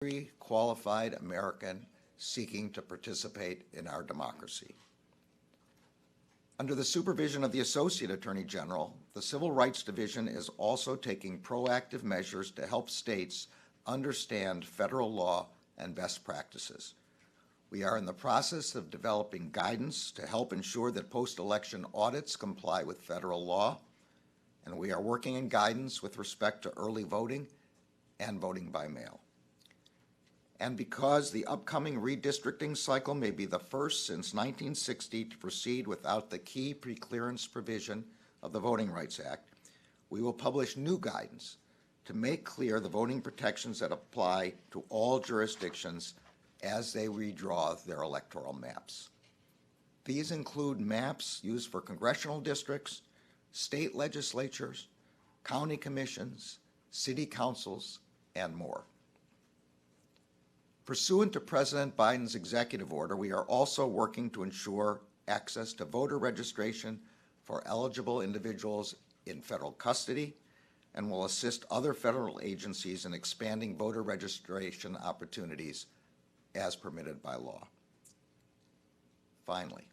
every qualified American seeking to participate in our democracy. Under the supervision of the Associate Attorney General, the Civil Rights Division is also taking proactive measures to help states understand federal law and best practices. We are in the process of developing guidance to help ensure that post-election audits comply with federal law, and we are working in guidance with respect to early voting and voting by mail. And because the upcoming redistricting cycle may be the first since 1960 to proceed without the key preclearance provision of the Voting Rights Act, we will publish new guidance to make clear the voting protections that apply to all jurisdictions as they redraw their electoral maps. These include maps used for congressional districts, state legislatures, county commissions, city councils, and more. Pursuant to President Biden's executive order, we are also working to ensure access to voter registration for eligible individuals in federal custody and will assist other federal agencies in expanding voter registration opportunities as permitted by law. Finally,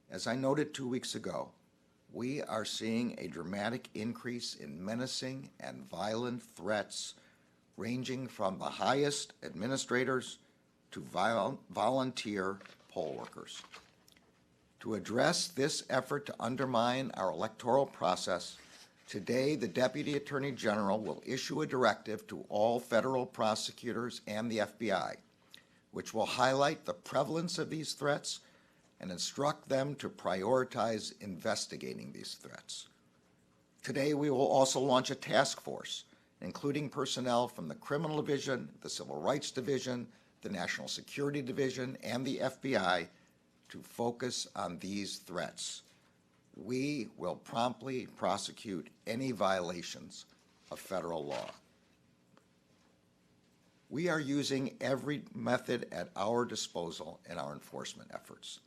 as I noted 2 weeks ago, we are seeing a dramatic increase in menacing and violent threats ranging from the highest administrators to volunteer poll workers. To address this effort to undermine our electoral process, today the Deputy Attorney General will issue a directive to all federal prosecutors and the FBI, which will highlight the prevalence of these threats and instruct them to prioritize investigating these threats. Today we will also launch a task force including personnel from the Criminal Division, the Civil Rights Division, the National Security Division, and the FBI to focus on these threats. We will promptly prosecute any violations of federal law. We are using every method at our disposal in our enforcement efforts,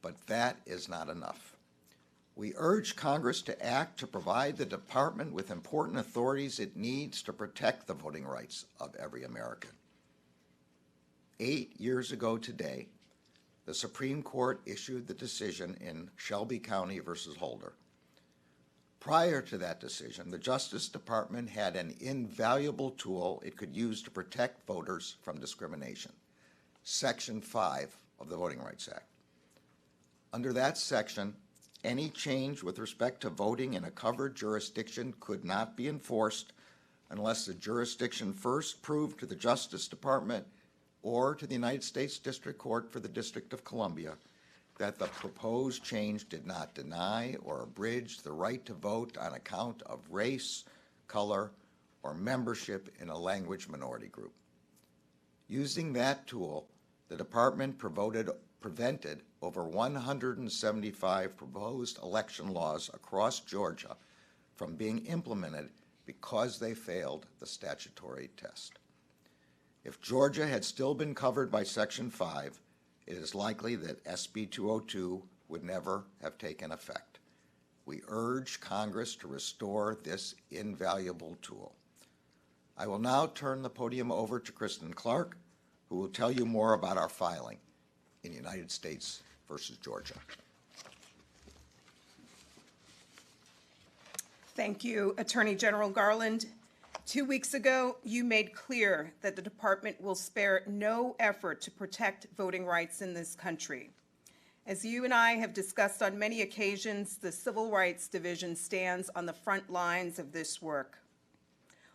but that is not enough. We urge Congress to act to provide the Department with important authorities it needs to protect the voting rights of every American. 8 years ago today, the Supreme Court issued the decision in Shelby County versus Holder. Prior to that decision, the Justice Department had an invaluable tool it could use to protect voters from discrimination, Section 5 of the Voting Rights Act. Under that section, any change with respect to voting in a covered jurisdiction could not be enforced unless the jurisdiction first proved to the Justice Department or to the United States District Court for the District of Columbia that the proposed change did not deny or abridge the right to vote on account of race, color, or membership in a language minority group. Using that tool, the Department prevented over 175 proposed election laws across Georgia from being implemented because they failed the statutory test. If Georgia had still been covered by Section 5, it is likely that SB 202 would never have taken effect. We urge Congress to restore this invaluable tool. I will now turn the podium over to Kristen Clark, who will tell you more about our filing in United States versus Georgia. Thank you, Attorney General Garland. 2 weeks ago, you made clear that the Department will spare no effort to protect voting rights in this country. As you and I have discussed on many occasions, the Civil Rights Division stands on the front lines of this work.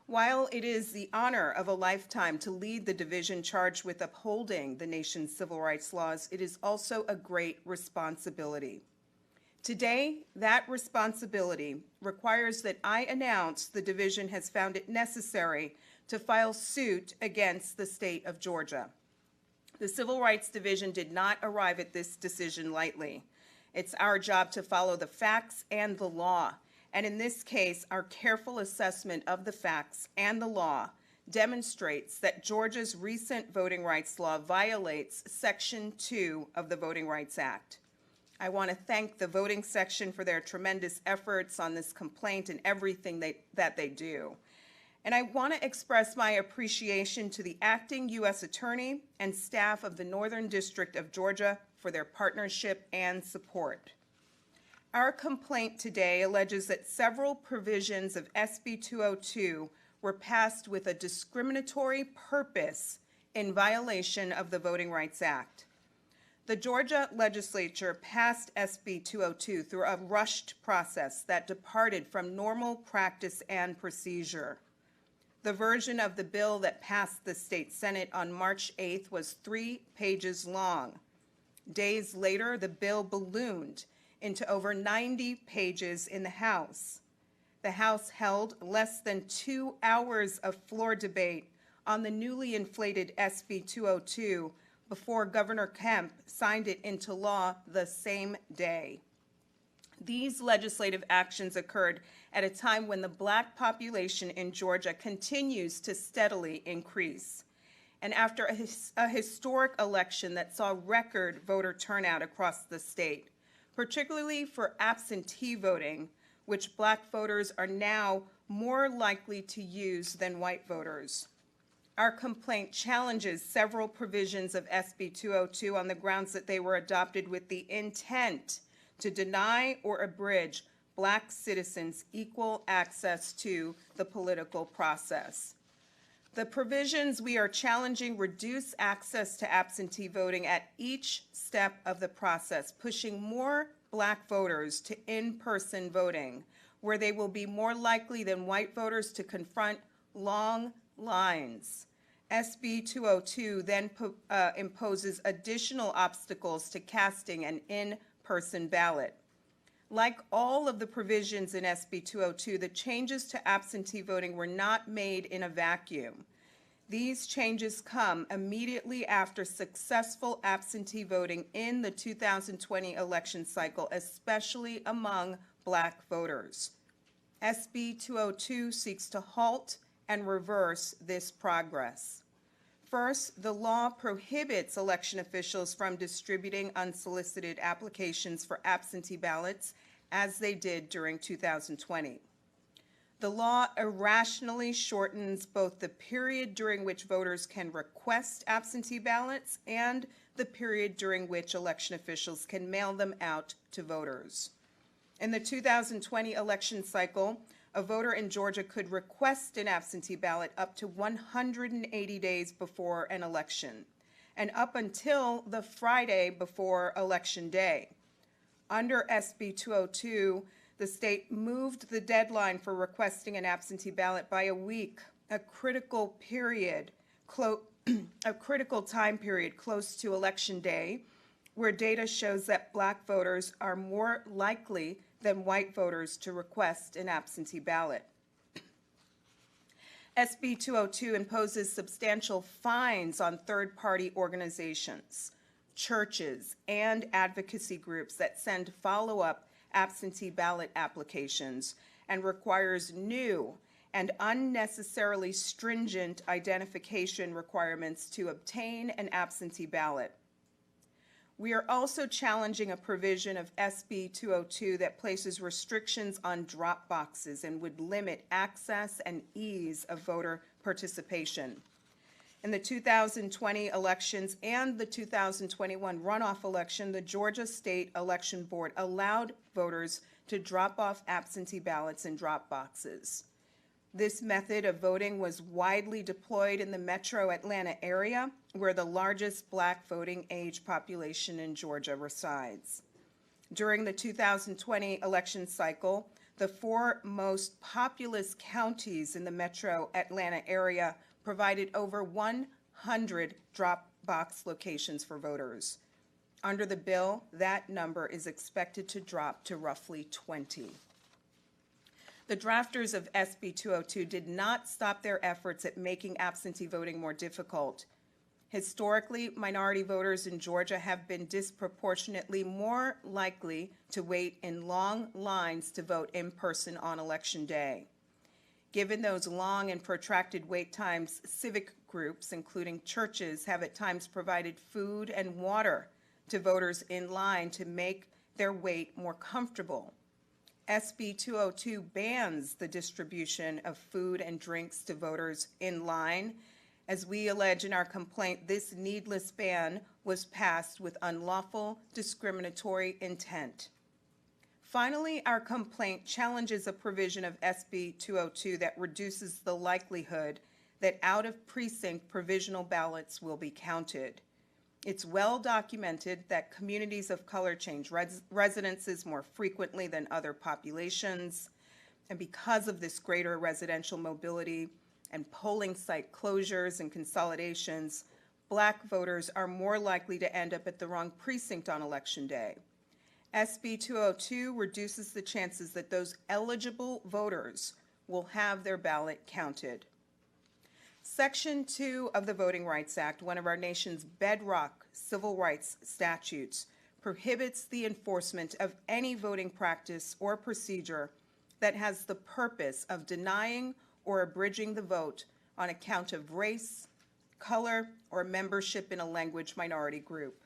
While it is the honor of a lifetime to lead the division charged with upholding the nation's civil rights laws, it is also a great responsibility. Today, that responsibility requires that I announce the division has found it necessary to file suit against the state of Georgia. The Civil Rights Division did not arrive at this decision lightly. It's our job to follow the facts and the law. And in this case, our careful assessment of the facts and the law demonstrates that Georgia's recent voting rights law violates Section 2 of the Voting Rights Act. I want to thank the voting section for their tremendous efforts on this complaint and everything that they do. And I want to express my appreciation to the acting U.S. Attorney and staff of the Northern District of Georgia for their partnership and support. Our complaint today alleges that several provisions of SB 202 were passed with a discriminatory purpose in violation of the Voting Rights Act. The Georgia legislature passed SB 202 through a rushed process that departed from normal practice and procedure. The version of the bill that passed the state Senate on March 8th was 3 pages long. Days later, the bill ballooned into over 90 pages in the House. The House held less than 2 hours of floor debate on the newly inflated SB 202 before Governor Kemp signed it into law the same day. These legislative actions occurred at a time when the Black population in Georgia continues to steadily increase, and after a historic election that saw record voter turnout across the state, particularly for absentee voting, which Black voters are now more likely to use than white voters. Our complaint challenges several provisions of SB 202 on the grounds that they were adopted with the intent to deny or abridge Black citizens equal access to the political process. The provisions we are challenging reduce access to absentee voting at each step of the process, pushing more Black voters to in-person voting, where they will be more likely than white voters to confront long lines. SB 202 then imposes additional obstacles to casting an in-person ballot. Like all of the provisions in SB 202, the changes to absentee voting were not made in a vacuum. These changes come immediately after successful absentee voting in the 2020 election cycle, especially among Black voters. SB 202 seeks to halt and reverse this progress. First, the law prohibits election officials from distributing unsolicited applications for absentee ballots as they did during 2020. The law irrationally shortens both the period during which voters can request absentee ballots and the period during which election officials can mail them out to voters. In the 2020 election cycle, a voter in Georgia could request an absentee ballot up to 180 days before an election, and up until the Friday before Election Day. Under SB 202, the state moved the deadline for requesting an absentee ballot by a week, a critical time period close to Election Day, where data shows that Black voters are more likely than white voters to request an absentee ballot. SB 202 imposes substantial fines on third-party organizations, churches, and advocacy groups that send follow-up absentee ballot applications and requires new and unnecessarily stringent identification requirements to obtain an absentee ballot. We are also challenging a provision of SB 202 that places restrictions on drop boxes and would limit access and ease of voter participation. In the 2020 elections and the 2021 runoff election, the Georgia State Election Board allowed voters to drop off absentee ballots in drop boxes. This method of voting was widely deployed in the metro Atlanta area, where the largest Black voting age population in Georgia resides. During the 2020 election cycle, the 4 most populous counties in the metro Atlanta area provided over 100 drop box locations for voters. Under the bill, that number is expected to drop to roughly 20. The drafters of SB 202 did not stop their efforts at making absentee voting more difficult. Historically, minority voters in Georgia have been disproportionately more likely to wait in long lines to vote in person on Election Day. Given those long and protracted wait times, civic groups, including churches, have at times provided food and water to voters in line to make their wait more comfortable. SB 202 bans the distribution of food and drinks to voters in line. As we allege in our complaint, this needless ban was passed with unlawful discriminatory intent. Finally, our complaint challenges a provision of SB 202 that reduces the likelihood that out-of-precinct provisional ballots will be counted. It's well documented that communities of color change residences more frequently than other populations, and because of this greater residential mobility and polling site closures and consolidations, Black voters are more likely to end up at the wrong precinct on Election Day. SB 202 reduces the chances that those eligible voters will have their ballot counted. Section 2 of the Voting Rights Act, one of our nation's bedrock civil rights statutes, prohibits the enforcement of any voting practice or procedure that has the purpose of denying or abridging the vote on account of race, color, or membership in a language minority group.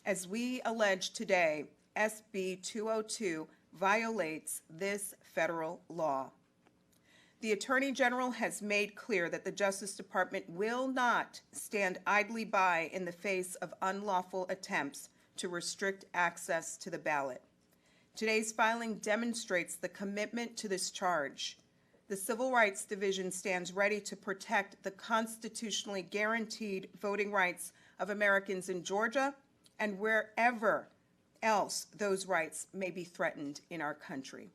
As we allege today, SB 202 violates this federal law. The Attorney General has made clear that the Justice Department will not stand idly by in the face of unlawful attempts to restrict access to the ballot. Today's filing demonstrates the commitment to this charge. The Civil Rights Division stands ready to protect the constitutionally guaranteed voting rights of Americans in Georgia and wherever else those rights may be threatened in our country.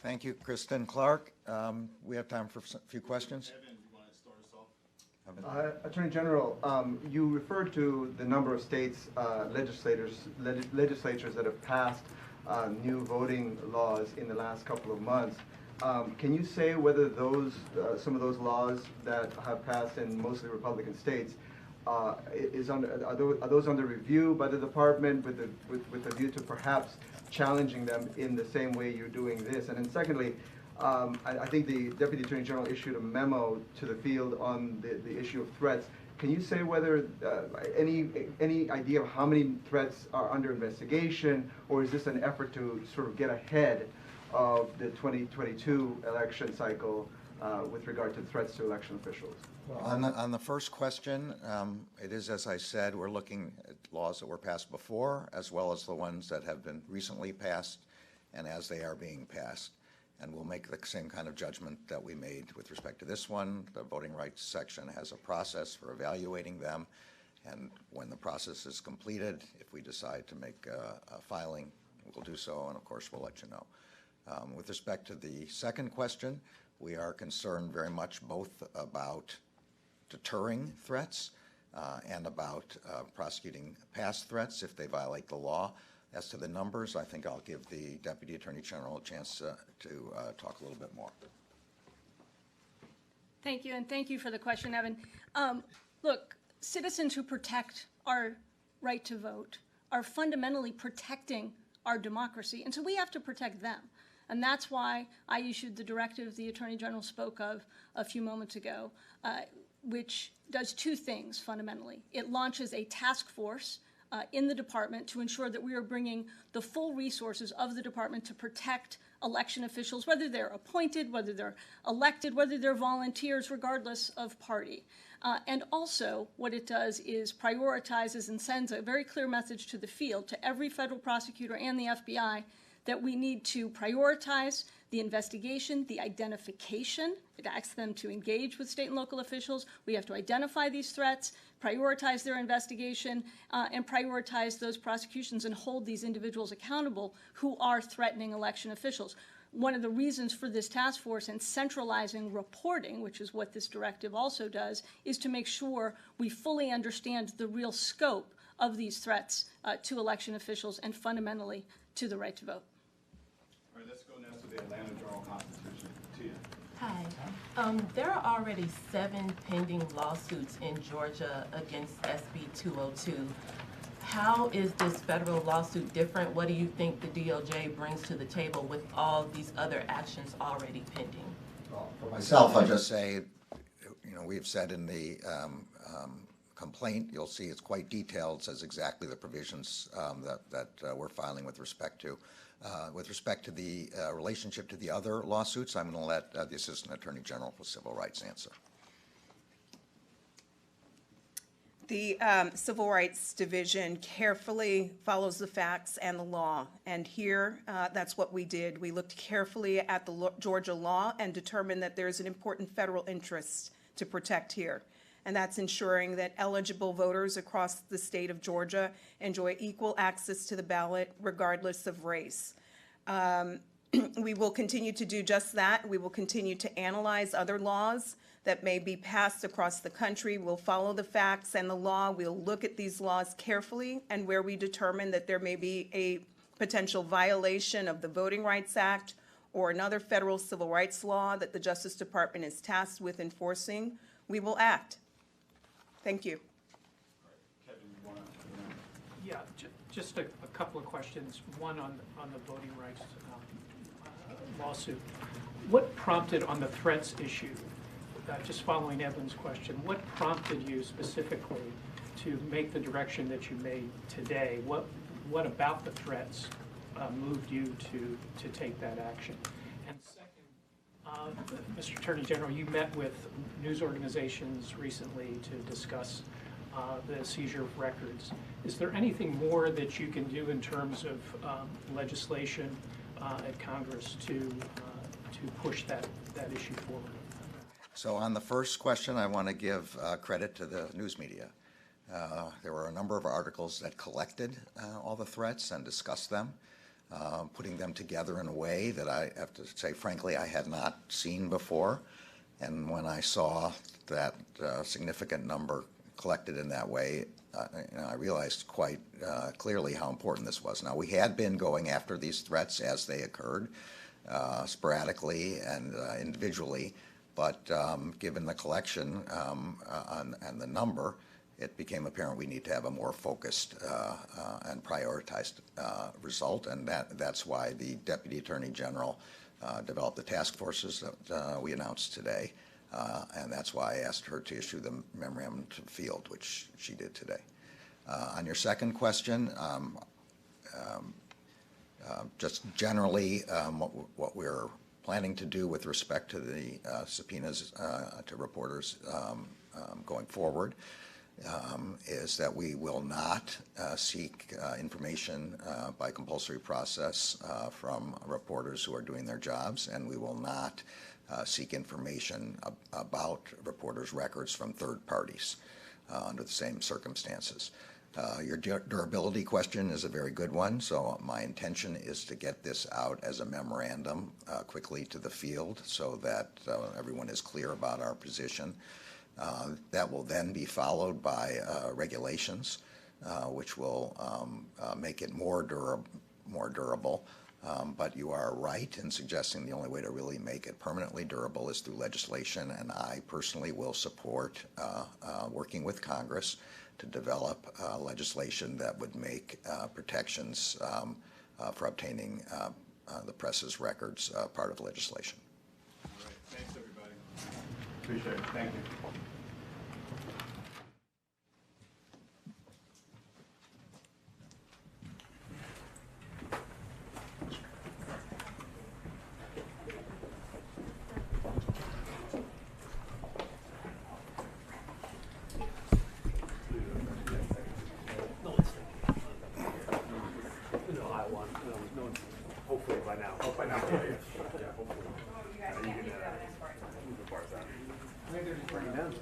Thank you, Kristen Clark. We have time for a few questions. Evan, you want to start us off? Attorney General, you referred to the number of states, legislatures that have passed new voting laws in the last couple of months. Can you say whether those, some of those laws that have passed in mostly Republican states, are those under review by the department with a view to perhaps challenging them in the same way you're doing this? And then secondly, I think the Deputy Attorney General issued a memo to the field on the issue of threats. Can you say whether any idea of how many threats are under investigation, or is this an effort to sort of get ahead of the 2022 election cycle with regard to threats to election officials? On the first question, it is, as I said, we're looking at laws that were passed before, as well as the ones that have been recently passed, and as they are being passed. And we'll make the same kind of judgment that we made with respect to this one. The voting rights section has a process for evaluating them, and when the process is completed, if we decide to make a filing, we'll do so, and of course we'll let you know. With respect to the second question, we are concerned very much both about deterring threats and about prosecuting past threats if they violate the law. As to the numbers, I think I'll give the Deputy Attorney General a chance to talk a little bit more. Thank you, and thank you for the question, Evan. Look, citizens who protect our right to vote are fundamentally protecting our democracy, and so we have to protect them. And that's why I issued the directive the Attorney General spoke of a few moments ago, which does two things fundamentally. It launches a task force in the department to ensure that we are bringing the full resources of the department to protect election officials, whether they're appointed, whether they're elected, whether they're volunteers, regardless of party. And also, what it does is prioritizes and sends a very clear message to the field, to every federal prosecutor and the FBI, that we need to prioritize the investigation, the identification. It asks them to engage with state and local officials. We have to identify these threats, prioritize their investigation, and prioritize those prosecutions and hold these individuals accountable who are threatening election officials. One of the reasons for this task force and centralizing reporting, which is what this directive also does, is to make sure we fully understand the real scope of these threats to election officials and fundamentally to the right to vote. All right, let's go now to the Atlanta Journal-Constitution. Tia. Hi. There are already 7 pending lawsuits in Georgia against SB 202. How is this federal lawsuit different? What do you think the DOJ brings to the table with all these other actions already pending? Well, for myself, I'll just say, we've said in the complaint, you'll see it's quite detailed, says exactly the provisions that we're filing with respect to. With respect to the relationship to the other lawsuits, I'm going to let the Assistant Attorney General for Civil Rights answer. The Civil Rights Division carefully follows the facts and the law, and here that's what we did. We looked carefully at the Georgia law and determined that there's an important federal interest to protect here, and that's ensuring that eligible voters across the state of Georgia enjoy equal access to the ballot regardless of race. We will continue to do just that. We will continue to analyze other laws that may be passed across the country. We'll follow the facts and the law. We'll look at these laws carefully, and where we determine that there may be a potential violation of the Voting Rights Act or another federal civil rights law that the Justice Department is tasked with enforcing, we will act. Thank you. Kevin, you want to? Yeah, just a couple of questions. One on the voting rights lawsuit. What prompted on the threats issue, just following Evan's question, what prompted you specifically to make the direction that you made today? What about the threats moved you to take that action? And second, Mr. Attorney General, you met with news organizations recently to discuss the seizure of records. Is there anything more that you can do in terms of legislation at Congress to push that issue forward? So on the first question, I want to give credit to the news media. There were a number of articles that collected all the threats and discussed them, putting them together in a way that I have to say, frankly, I had not seen before. And when I saw that significant number collected in that way, I realized quite clearly how important this was. Now, we had been going after these threats as they occurred, sporadically and individually, but given the collection and the number, it became apparent we need to have a more focused and prioritized result, and that's why the Deputy Attorney General developed the task forces that we announced today, and that's why I asked her to issue the memorandum to the field, which she did today. On your second question, just generally what we're planning to do with respect to the subpoenas to reporters going forward is that we will not seek information by compulsory process from reporters who are doing their jobs, and we will not seek information about reporters' records from third parties under the same circumstances. Your durability question is a very good one, so my intention is to get this out as a memorandum quickly to the field so that everyone is clear about our position. That will then be followed by regulations, which will make it more durable. But you are right in suggesting the only way to really make it permanently durable is through legislation, and I personally will support working with Congress to develop legislation that would make protections for obtaining the press's records part of legislation. All right. Thanks, everybody. Appreciate it. Thank you. Hopefully by now. Oh, by now. Yeah, hopefully. You can move the bars out. Maybe they're just bringing down.